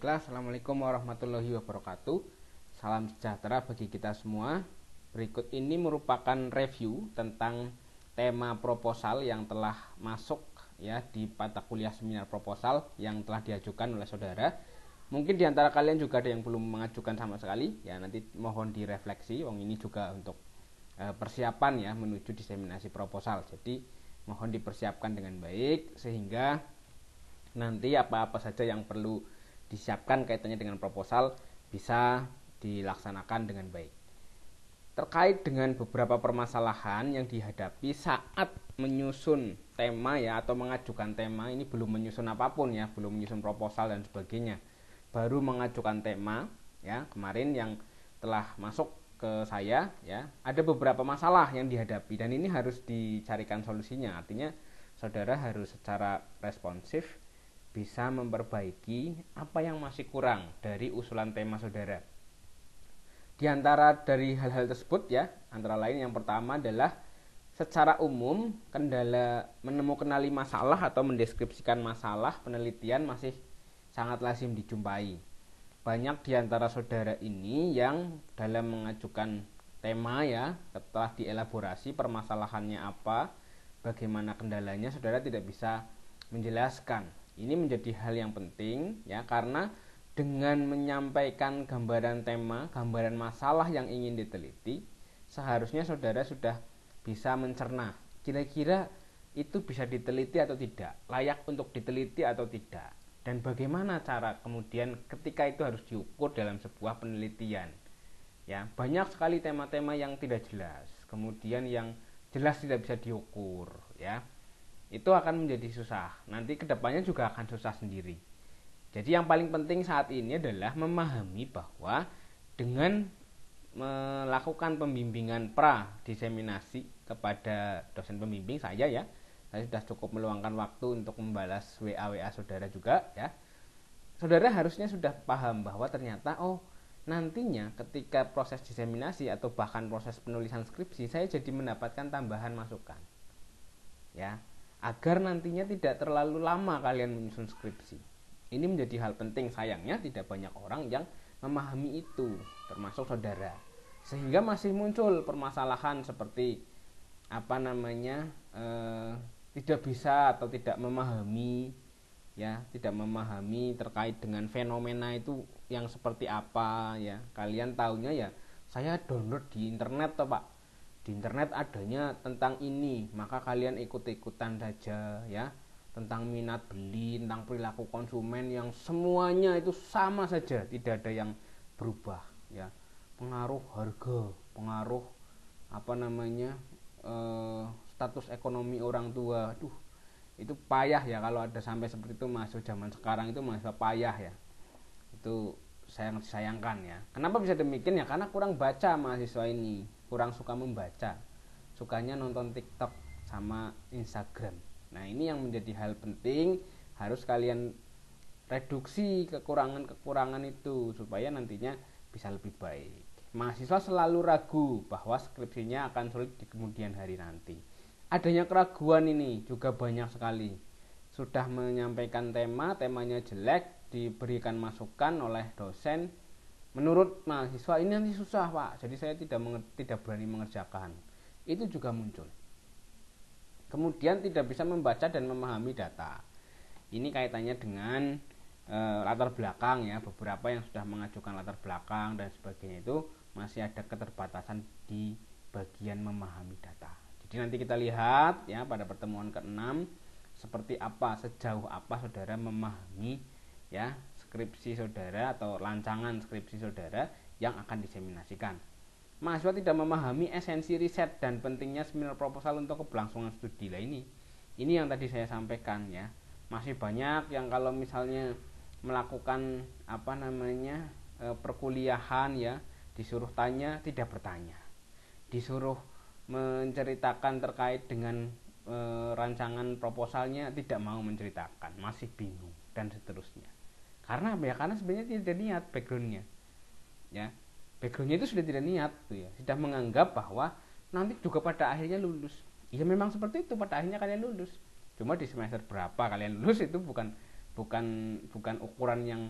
Baiklah, Assalamualaikum warahmatullahi wabarakatuh. Salam sejahtera bagi kita semua. Berikut ini merupakan review tentang tema proposal yang telah masuk ya di mata kuliah seminar proposal yang telah diajukan oleh saudara. Mungkin di antara kalian juga ada yang belum mengajukan sama sekali. Ya, nanti mohon direfleksi. Ini juga untuk persiapan ya menuju diseminasi proposal. Jadi mohon dipersiapkan dengan baik sehingga nanti apa-apa saja yang perlu disiapkan kaitannya dengan proposal bisa dilaksanakan dengan baik. Terkait dengan beberapa permasalahan yang dihadapi saat menyusun tema ya atau mengajukan tema, ini belum menyusun apapun ya, belum menyusun proposal dan sebagainya. Baru mengajukan tema ya, kemarin yang telah masuk ke saya ya, ada beberapa masalah yang dihadapi dan ini harus dicarikan solusinya. Artinya saudara harus secara responsif bisa memperbaiki apa yang masih kurang dari usulan tema saudara. Di antara dari hal-hal tersebut ya, antara lain yang pertama adalah secara umum kendala mengenali masalah atau mendeskripsikan masalah penelitian masih sangat lazim dijumpai. Banyak di antara saudara ini yang dalam mengajukan tema ya, setelah dielaborasi permasalahannya apa, bagaimana kendalanya, saudara tidak bisa menjelaskan. Ini menjadi hal yang penting ya, karena dengan menyampaikan gambaran tema, gambaran masalah yang ingin diteliti, seharusnya saudara sudah bisa mencerna kira-kira itu bisa diteliti atau tidak, layak untuk diteliti atau tidak, dan bagaimana cara kemudian ketika itu harus diukur dalam sebuah penelitian. Ya, banyak sekali tema-tema yang tidak jelas, kemudian yang jelas tidak bisa diukur ya. Itu akan menjadi susah. Nanti kedepannya juga akan susah sendiri. Jadi yang paling penting saat ini adalah memahami bahwa dengan melakukan pembimbingan diseminasi kepada dosen pembimbing saya ya, saya sudah cukup meluangkan waktu untuk membalas WA saudara juga ya. Saudara harusnya sudah paham bahwa ternyata nantinya ketika proses diseminasi atau bahkan proses penulisan skripsi saya jadi mendapatkan tambahan masukan. Ya, agar nantinya tidak terlalu lama kalian menyusun skripsi. Ini menjadi hal penting, sayangnya tidak banyak orang yang memahami itu, termasuk saudara. Sehingga masih muncul permasalahan seperti tidak bisa atau tidak memahami ya, tidak memahami terkait dengan fenomena itu yang seperti apa ya. Kalian taunya ya, saya download di internet toh Pak. Di internet adanya tentang ini, maka kalian ikut-ikutan saja ya, tentang minat beli, tentang perilaku konsumen yang semuanya itu sama saja, tidak ada yang berubah ya. Pengaruh harga, pengaruh status ekonomi orang tua. Itu payah ya kalau ada sampai seperti itu. Mahasiswa zaman sekarang itu mahasiswa payah ya. Itu sangat disayangkan ya. Kenapa bisa demikian ya? Karena kurang baca mahasiswa ini, kurang suka membaca, sukanya nonton TikTok sama Instagram. Nah, ini yang menjadi hal penting, harus kalian reduksi kekurangan-kekurangan itu supaya nantinya bisa lebih baik. Mahasiswa selalu ragu bahwa skripsinya akan sulit di kemudian hari nanti. Adanya keraguan ini juga banyak sekali. Sudah menyampaikan temanya jelek, diberikan masukan oleh dosen, menurut mahasiswa ini nanti susah Pak, jadi saya tidak berani mengerjakan. Itu juga muncul. Kemudian tidak bisa membaca dan memahami data. Ini kaitannya dengan latar belakang ya, beberapa yang sudah mengajukan latar belakang dan sebagainya itu masih ada keterbatasan di bagian memahami data. Jadi nanti kita lihat ya pada pertemuan ke-6 seperti apa, sejauh apa saudara memahami ya skripsi saudara atau rancangan skripsi saudara yang akan diseminasikan. Mahasiswa tidak memahami esensi riset dan pentingnya seminar proposal untuk keberlangsungan studi. Lah ini yang tadi saya sampaikan ya. Masih banyak yang kalau misalnya melakukan perkuliahan ya, disuruh tanya tidak bertanya, disuruh menceritakan terkait dengan rancangan proposalnya tidak mau menceritakan, masih bingung dan seterusnya. Karena sebenarnya tidak niat backgroundnya ya, backgroundnya itu sudah tidak niat tuh ya, sudah menganggap bahwa nanti juga pada akhirnya lulus. Ya memang seperti itu, pada akhirnya kalian lulus, cuma di semester berapa kalian lulus itu bukan ukuran yang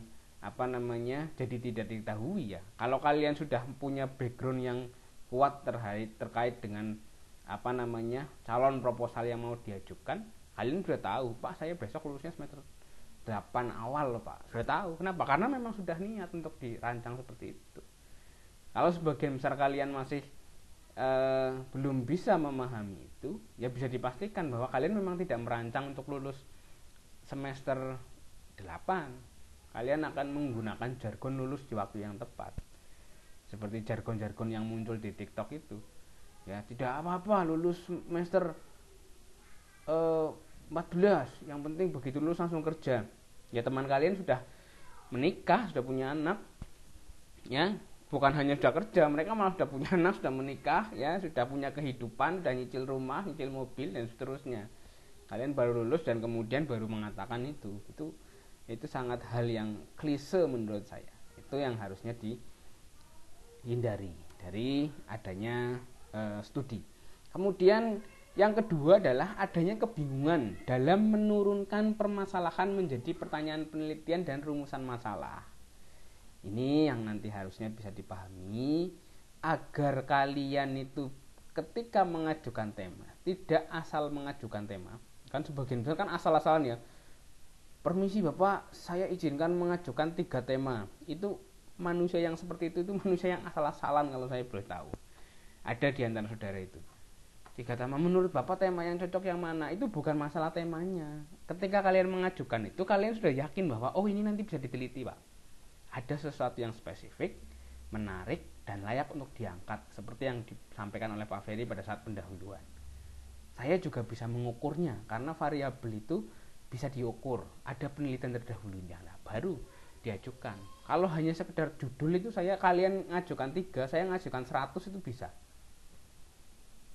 jadi tidak diketahui ya. Kalau kalian sudah punya background yang kuat terkait dengan calon proposal yang mau diajukan, kalian sudah tahu, Pak saya besok lulusnya semester 8 awal loh Pak. Sudah tahu. Kenapa? Karena memang sudah niat untuk dirancang seperti itu. Kalau sebagian besar kalian masih belum bisa memahami itu, ya bisa dipastikan bahwa kalian memang tidak merancang untuk lulus semester 8. Kalian akan menggunakan jargon lulus di waktu yang tepat. Seperti jargon-jargon yang muncul di TikTok itu. Ya, tidak apa-apa lulus semester 14, yang penting begitu lulus langsung kerja. Ya teman kalian sudah menikah, sudah punya anak, ya bukan hanya sudah kerja, mereka malah sudah punya anak, sudah menikah, ya sudah punya kehidupan, sudah nyicil rumah, nyicil mobil dan seterusnya. Kalian baru lulus dan kemudian baru mengatakan itu sangat hal yang klise menurut saya. Itu yang harusnya dihindari dari adanya studi. Kemudian yang kedua adalah adanya kebingungan dalam menurunkan permasalahan menjadi pertanyaan penelitian dan rumusan masalah. Ini yang nanti harusnya bisa dipahami agar kalian itu ketika mengajukan tema tidak asal mengajukan tema. Kan sebagian besar kan asal-asalan ya. Permisi Bapak, saya izinkan mengajukan 3 tema. Itu manusia yang seperti itu manusia yang asal-asalan kalau saya boleh tahu. Ada di antara saudara itu. 3 tema, menurut Bapak tema yang cocok yang mana? Itu bukan masalah temanya. Ketika kalian mengajukan itu, kalian sudah yakin bahwa oh ini nanti bisa diteliti Pak. Ada sesuatu yang spesifik, menarik, dan layak untuk diangkat. Seperti yang disampaikan oleh Pak Ferry pada saat pendahuluan. Saya juga bisa mengukurnya, karena variabel itu bisa diukur. Ada penelitian terdahulunya, nah, baru diajukan. Kalau hanya sekedar judul itu kalian ngajukan 3, saya ngajukan 100 itu bisa.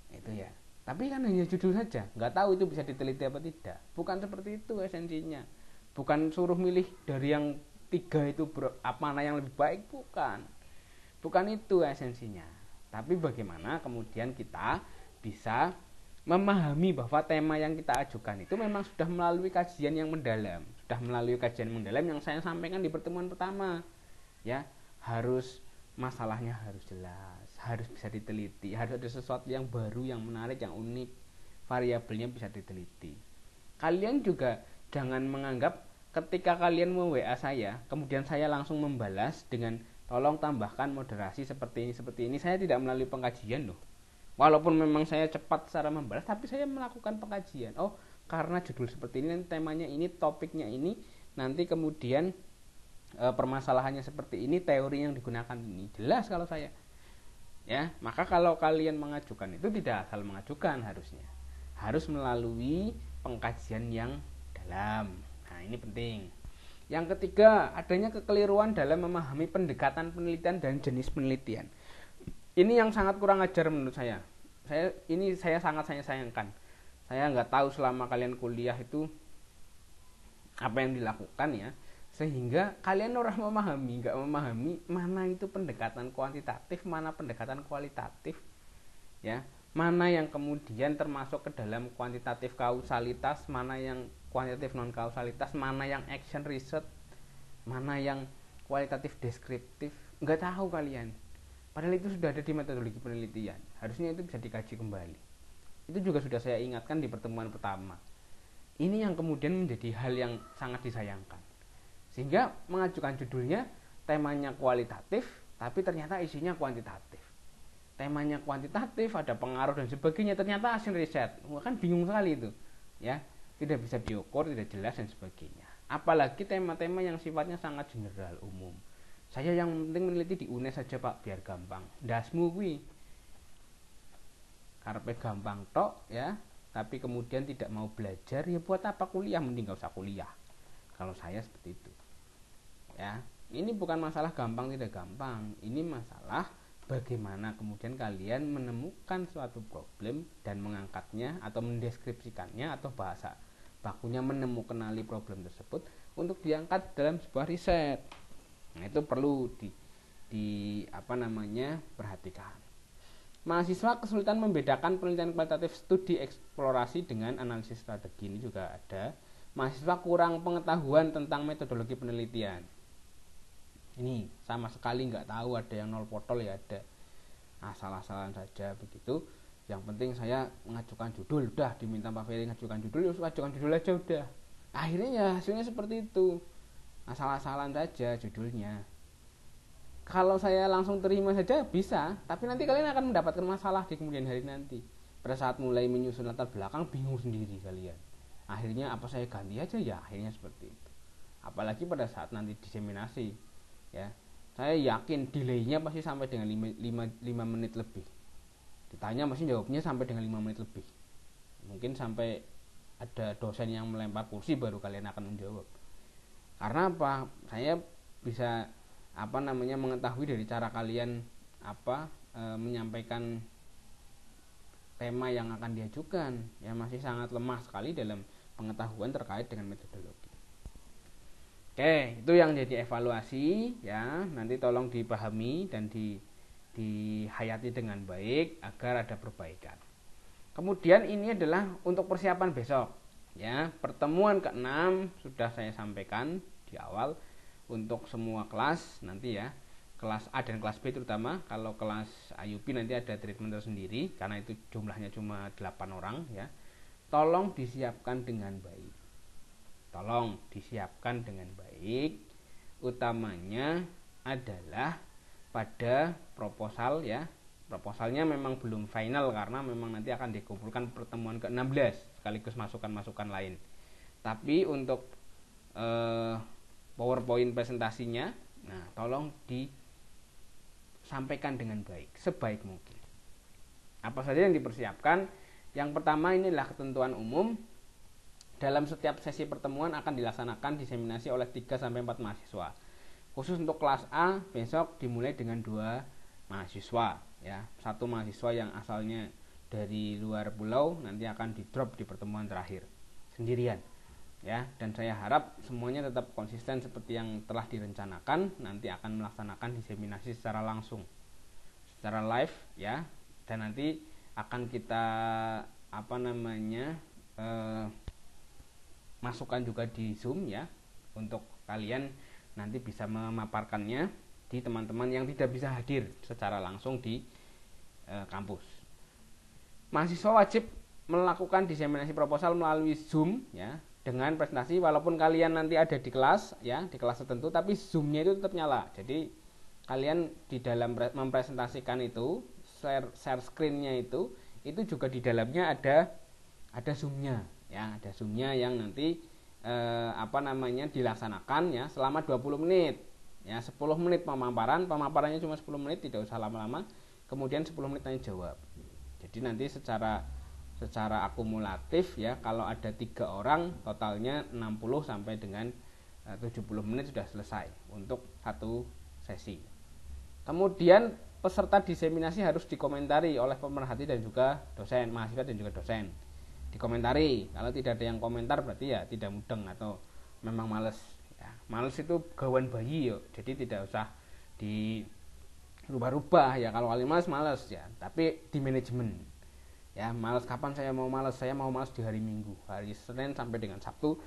Itu ya. Tapi kan hanya judul saja, nggak tahu itu bisa diteliti apa tidak. Bukan seperti itu esensinya. Bukan suruh milih dari yang 3 itu mana yang lebih baik, bukan itu esensinya. Tapi bagaimana kemudian kita bisa memahami bahwa tema yang kita ajukan itu memang sudah melalui kajian yang mendalam, yang saya sampaikan di pertemuan pertama. Ya, masalahnya harus jelas, harus bisa diteliti, harus ada sesuatu yang baru, yang menarik, yang unik, variabelnya bisa diteliti. Kalian juga jangan menganggap ketika kalian WA saya, kemudian saya langsung membalas dengan tolong tambahkan moderasi seperti ini. Saya tidak melalui pengkajian loh. Walaupun memang saya cepat secara membalas, tapi saya melakukan pengkajian. Oh, karena judul seperti ini, temanya ini, topiknya ini, nanti kemudian permasalahannya seperti ini, teori yang digunakan ini. Jelas kalau saya. Ya, maka kalau kalian mengajukan itu tidak asal mengajukan harusnya. Harus melalui pengkajian yang dalam. Nah, ini penting. Yang ketiga, adanya kekeliruan dalam memahami pendekatan penelitian dan jenis penelitian. Ini yang sangat kurang ajar menurut saya. Saya sangat sayangkan. Saya nggak tahu selama kalian kuliah itu apa yang dilakukan ya, sehingga kalian nggak memahami mana itu pendekatan kuantitatif, mana pendekatan kualitatif, ya, mana yang kemudian termasuk ke dalam kuantitatif kausalitas, mana yang kuantitatif non kausalitas, mana yang action research, mana yang kualitatif deskriptif. Nggak tahu kalian. Padahal itu sudah ada di metodologi penelitian. Harusnya itu bisa dikaji kembali. Itu juga sudah saya ingatkan di pertemuan pertama. Ini yang kemudian menjadi hal yang sangat disayangkan. Sehingga mengajukan judulnya temanya kualitatif, tapi ternyata isinya kuantitatif. Temanya kuantitatif, ada pengaruh dan sebagainya, ternyata hasil riset. Kan bingung sekali itu. Ya, tidak bisa diukur, tidak jelas dan sebagainya. Apalagi tema-tema yang sifatnya sangat general, umum. Saya yang penting meneliti di UNES saja Pak, biar gampang. Dasmu kuwi karepe gampang tok ya, tapi kemudian tidak mau belajar, ya buat apa kuliah, mending gak usah kuliah. Kalau saya seperti itu. Ya, ini bukan masalah gampang tidak gampang. Ini masalah bagaimana kemudian kalian menemukan suatu problem dan mengangkatnya atau mendeskripsikannya, atau bahasa bakunya menemukanali problem tersebut untuk diangkat dalam sebuah riset. Nah, itu perlu perhatikan. Mahasiswa kesulitan membedakan penelitian kualitatif studi eksplorasi dengan analisis strategi. Ini juga ada. Mahasiswa kurang pengetahuan tentang metodologi penelitian. Ini sama sekali nggak tahu, ada yang nol potol ya, ada asal-asalan saja begitu. Yang penting saya mengajukan judul, udah diminta Pak Ferry ngajukan judul, ya ajukan judul aja udah. Akhirnya ya hasilnya seperti itu, asal-asalan saja judulnya. Kalau saya langsung terima saja bisa, tapi nanti kalian akan mendapatkan masalah di kemudian hari nanti. Pada saat mulai menyusun latar belakang bingung sendiri kalian. Akhirnya apa saya ganti aja ya, akhirnya seperti itu. Apalagi pada saat nanti diseminasi, ya saya yakin delaynya pasti sampai dengan 5 menit lebih. Ditanya pasti jawabnya sampai dengan 5 menit lebih. Mungkin sampai ada dosen yang melempar kursi baru kalian akan menjawab. Karena apa? Saya bisa mengetahui dari cara kalian menyampaikan tema yang akan diajukan, ya masih sangat lemah sekali dalam pengetahuan terkait dengan metodologi. Oke, itu yang jadi evaluasi ya. Nanti tolong dipahami dan dihayati dengan baik agar ada perbaikan. Kemudian ini adalah untuk persiapan besok ya. Pertemuan ke-6 sudah saya sampaikan di awal untuk semua kelas nanti ya. Kelas A dan kelas B terutama. Kalau kelas IUP nanti ada treatment tersendiri karena itu jumlahnya cuma 8 orang ya. Tolong disiapkan dengan baik. Utamanya adalah pada proposal ya. Proposalnya memang belum final karena memang nanti akan dikumpulkan pertemuan ke-16 sekaligus masukan-masukan lain. Tapi untuk PowerPoint presentasinya, nah tolong disampaikan dengan baik, sebaik mungkin. Apa saja yang dipersiapkan? Yang pertama ini adalah ketentuan umum. Dalam setiap sesi pertemuan akan dilaksanakan diseminasi oleh 3-4 mahasiswa. Khusus untuk kelas A besok dimulai dengan 2 mahasiswa ya. 1 mahasiswa yang asalnya dari luar pulau nanti akan di drop di pertemuan terakhir sendirian ya. Dan saya harap semuanya tetap konsisten seperti yang telah direncanakan. Nanti akan melaksanakan diseminasi secara langsung, secara live ya. Dan nanti akan kita masukkan juga di Zoom ya, untuk kalian nanti bisa memaparkannya di teman-teman yang tidak bisa hadir secara langsung di kampus. Mahasiswa wajib melakukan diseminasi proposal melalui Zoom ya, dengan presentasi walaupun kalian nanti ada di kelas ya, di kelas tertentu, tapi Zoom-nya itu tetap nyala. Jadi kalian di dalam mempresentasikan itu, share screen-nya itu juga di dalamnya ada Zoom-nya ya, ada Zoom-nya yang nanti dilaksanakan ya selama 20 menit ya. 10 menit pemaparannya cuma 10 menit, tidak usah lama-lama. Kemudian 10 menit tanya jawab. Jadi nanti secara akumulatif ya, kalau ada 3 orang totalnya 60 sampai dengan 70 menit sudah selesai untuk satu sesi. Kemudian peserta diseminasi harus dikomentari oleh pemerhati dan juga dosen, mahasiswa dan juga dosen. Dikomentari. Kalau tidak ada yang komentar berarti ya tidak mudeng atau memang males ya. Males itu gawan bayi yuk. Jadi tidak usah dirubah-rubah ya. Kalau kalian males ya, tapi di manajemen ya. Males kapan saya mau males? Saya mau males di hari Minggu, hari Senin sampai dengan Sabtu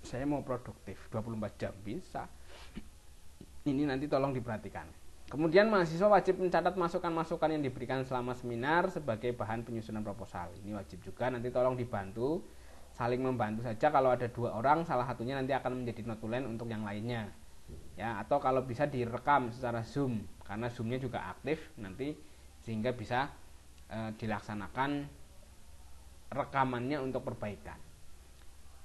saya mau produktif 24 jam bisa. Ini nanti tolong diperhatikan. Kemudian mahasiswa wajib mencatat masukan-masukan yang diberikan selama seminar sebagai bahan penyusunan proposal. Ini wajib juga, nanti tolong dibantu, saling membantu saja. Kalau ada 2 orang, salah satunya nanti akan menjadi notulen untuk yang lainnya. Ya, atau kalau bisa direkam secara Zoom, karena Zoom-nya juga aktif nanti sehingga bisa dilaksanakan rekamannya untuk perbaikan.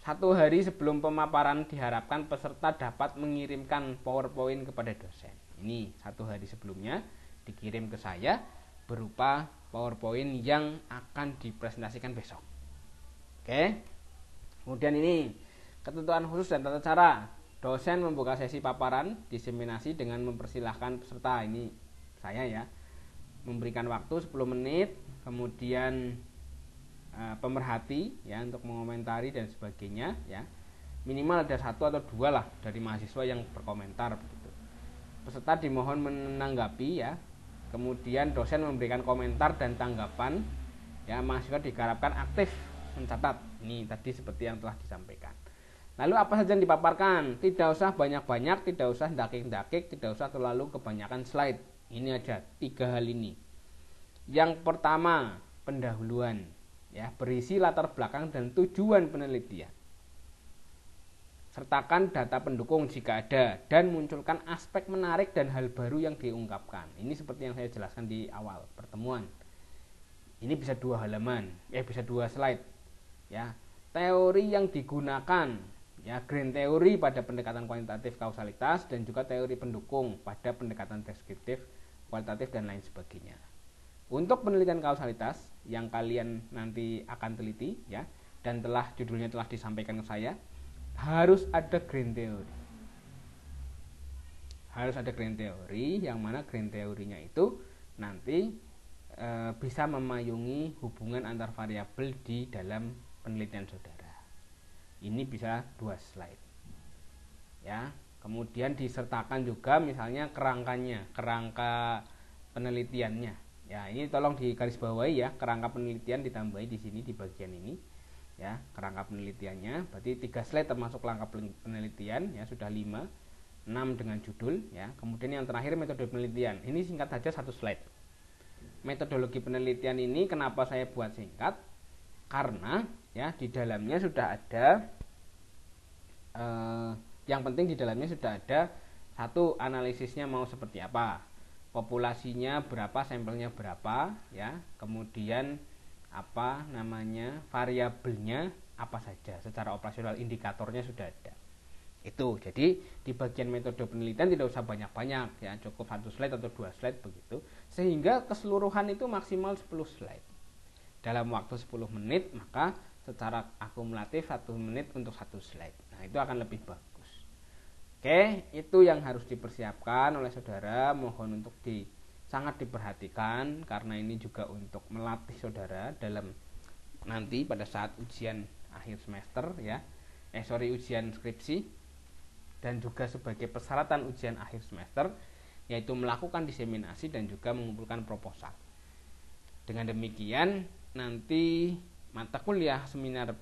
1 hari sebelum pemaparan diharapkan peserta dapat mengirimkan PowerPoint kepada dosen. Ini 1 hari sebelumnya dikirim ke saya berupa PowerPoint yang akan dipresentasikan besok. Oke. Kemudian ini ketentuan khusus dan tata cara. Dosen membuka sesi paparan diseminasi dengan mempersilahkan peserta, ini saya ya, memberikan waktu 10 menit, kemudian pemerhati ya untuk mengomentari dan sebagainya ya. Minimal ada 1 atau 2 lah dari mahasiswa yang berkomentar begitu. Peserta dimohon menanggapi ya. Kemudian dosen memberikan komentar dan tanggapan ya. Mahasiswa diharapkan aktif mencatat. Ini tadi seperti yang telah disampaikan. Lalu apa saja yang dipaparkan? Tidak usah banyak-banyak, tidak usah dakik-dakik, tidak usah terlalu kebanyakan slide. Ini aja 3 hal ini. Yang pertama, pendahuluan, ya, berisi latar belakang dan tujuan penelitian. Sertakan data pendukung jika ada dan munculkan aspek menarik dan hal baru yang diungkapkan. Ini seperti yang saya jelaskan di awal pertemuan. Ini bisa 2 halaman, bisa 2 slide. Ya, teori yang digunakan, ya, Green teori pada pendekatan kuantitatif kausalitas dan juga teori pendukung pada pendekatan deskriptif, kualitatif dan lain sebagainya. Untuk penelitian kausalitas yang kalian nanti akan teliti, ya, dan judulnya telah disampaikan ke saya, harus ada Green teori. Harus ada Green teori, yang mana Green teorinya itu nanti bisa memayungi hubungan antar variabel di dalam penelitian saudara. Ini bisa 2 slide. Ya, kemudian disertakan juga misalnya kerangka penelitiannya. Ya, ini tolong digarisbawahi ya, kerangka penelitian ditambahi di sini di bagian ini. Ya, kerangka penelitiannya berarti 3 slide termasuk kerangka penelitian, ya, sudah 5, 6 dengan judul, ya. Kemudian yang terakhir metode penelitian. Ini singkat saja 1 slide. Metodologi penelitian ini kenapa saya buat singkat? Karena ya di dalamnya sudah ada yang penting di dalamnya sudah ada satu, analisisnya mau seperti apa, populasinya berapa, sampelnya berapa, ya, kemudian apa namanya variabelnya apa saja, secara operasional indikatornya sudah ada. Itu jadi di bagian metode penelitian tidak usah banyak-banyak, ya, cukup 1 slide atau 2 slide begitu, sehingga keseluruhan itu maksimal 10 slide dalam waktu 10 menit, maka secara akumulatif 1 menit untuk 1 slide. Nah, itu akan lebih bagus. Oke, itu yang harus dipersiapkan oleh saudara. Mohon untuk sangat diperhatikan karena ini juga untuk melatih saudara dalam nanti pada saat ujian akhir semester, ya, ujian skripsi, dan juga sebagai persyaratan ujian akhir semester, yaitu melakukan diseminasi dan juga mengumpulkan proposal. Dengan demikian nanti mata kuliah seminar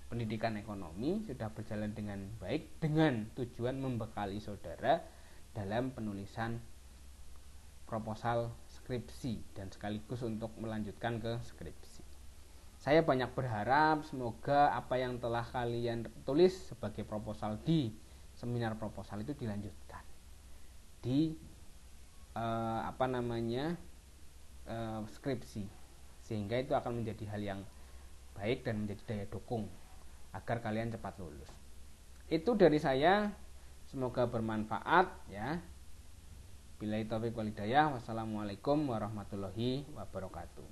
pendidikan ekonomi sudah berjalan dengan baik, dengan tujuan membekali saudara dalam penulisan proposal skripsi dan sekaligus untuk melanjutkan ke skripsi. Saya banyak berharap semoga apa yang telah kalian tulis sebagai proposal di seminar proposal itu dilanjutkan di skripsi, sehingga itu akan menjadi hal yang baik dan menjadi daya dukung agar kalian cepat lulus. Itu dari saya, semoga bermanfaat, ya. Billahi taufiq wal hidayah. Wassalamualaikum warahmatullahi wabarakatuh.